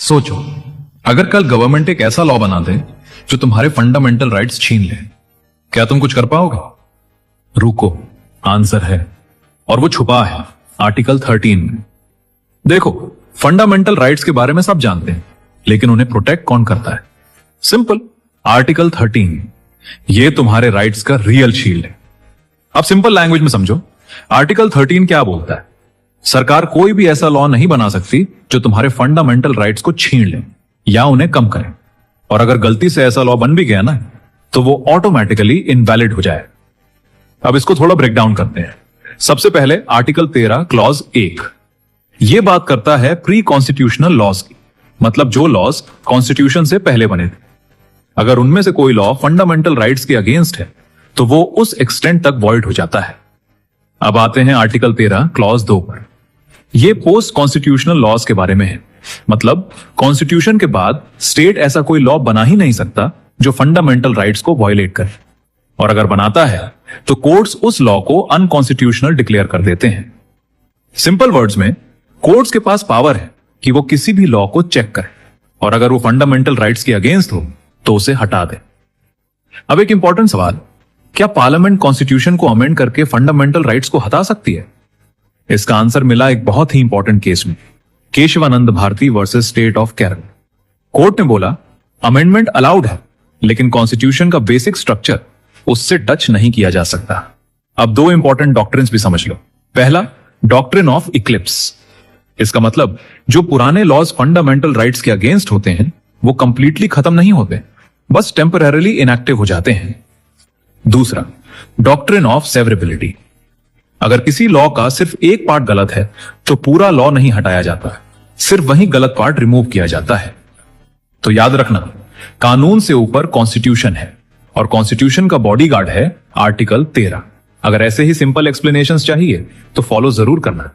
सोचो, अगर कल गवर्नमेंट एक ऐसा लॉ बना दे जो तुम्हारे फंडामेंटल राइट्स छीन ले, क्या तुम कुछ कर पाओगे? रुको, आंसर है, और वो छुपा है आर्टिकल 13 में। देखो, फंडामेंटल राइट्स के बारे में सब जानते हैं, लेकिन उन्हें प्रोटेक्ट कौन करता है? सिंपल, आर्टिकल 13 ये तुम्हारे राइट्स का रियल शील्ड है। अब सिंपल लैंग्वेज में समझो, आर्टिकल 13 क्या बोलता है? सरकार कोई भी ऐसा लॉ नहीं बना सकती जो तुम्हारे फंडामेंटल राइट्स को छीन ले या उन्हें कम करे, और अगर गलती से ऐसा लॉ बन भी गया ना, तो वो ऑटोमेटिकली इनवैलिड हो जाए। अब इसको थोड़ा ब्रेक डाउन करते हैं। सबसे पहले आर्टिकल 13 क्लॉज 1 ये बात करता है प्री कॉन्स्टिट्यूशनल लॉज की, मतलब जो लॉज कॉन्स्टिट्यूशन से पहले बने थे। अगर उनमें से कोई लॉ फंडामेंटल राइट्स के अगेंस्ट है तो वो उस एक्सटेंट तक वॉइड हो जाता है। अब आते हैं आर्टिकल 13 क्लॉज 2 पर। यह पोस्ट कॉन्स्टिट्यूशनल लॉज के बारे में है, मतलब कॉन्स्टिट्यूशन के बाद स्टेट ऐसा कोई लॉ बना ही नहीं सकता जो फंडामेंटल राइट्स को वायलेट करे, और अगर बनाता है तो कोर्ट्स उस लॉ को अनकॉन्स्टिट्यूशनल डिक्लेयर कर देते हैं। सिंपल वर्ड्स में, कोर्ट्स के पास पावर है कि वो किसी भी लॉ को चेक करे, और अगर वो फंडामेंटल राइट्स के अगेंस्ट हो तो उसे हटा दे। अब एक इंपॉर्टेंट सवाल, क्या पार्लियामेंट कॉन्स्टिट्यूशन को अमेंड करके फंडामेंटल राइट्स को हटा सकती है? इसका आंसर मिला एक बहुत ही इंपॉर्टेंट केस में, Keshavananda Bharati versus state of Kerala. Court ने बोला अमेंडमेंट अलाउड है, लेकिन कॉन्स्टिट्यूशन का बेसिक स्ट्रक्चर उससे टच नहीं किया जा सकता। अब दो इंपॉर्टेंट डॉक्ट्रिन्स भी समझ लो। पहला, डॉक्ट्रिन ऑफ इक्लिप्स। इसका मतलब जो पुराने लॉज फंडामेंटल राइट्स के अगेंस्ट होते हैं वो कंप्लीटली खत्म नहीं होते, बस टेम्पररीली इनएक्टिव हो जाते हैं। दूसरा, डॉक्ट्रिन ऑफ सेवरेबिलिटी। अगर किसी लॉ का सिर्फ एक पार्ट गलत है तो पूरा लॉ नहीं हटाया जाता, सिर्फ वही गलत पार्ट रिमूव किया जाता है। तो याद रखना, कानून से ऊपर कॉन्स्टिट्यूशन है, और कॉन्स्टिट्यूशन का बॉडीगार्ड है आर्टिकल 13। अगर ऐसे ही सिंपल एक्सप्लेनेशंस चाहिए तो फॉलो जरूर करना।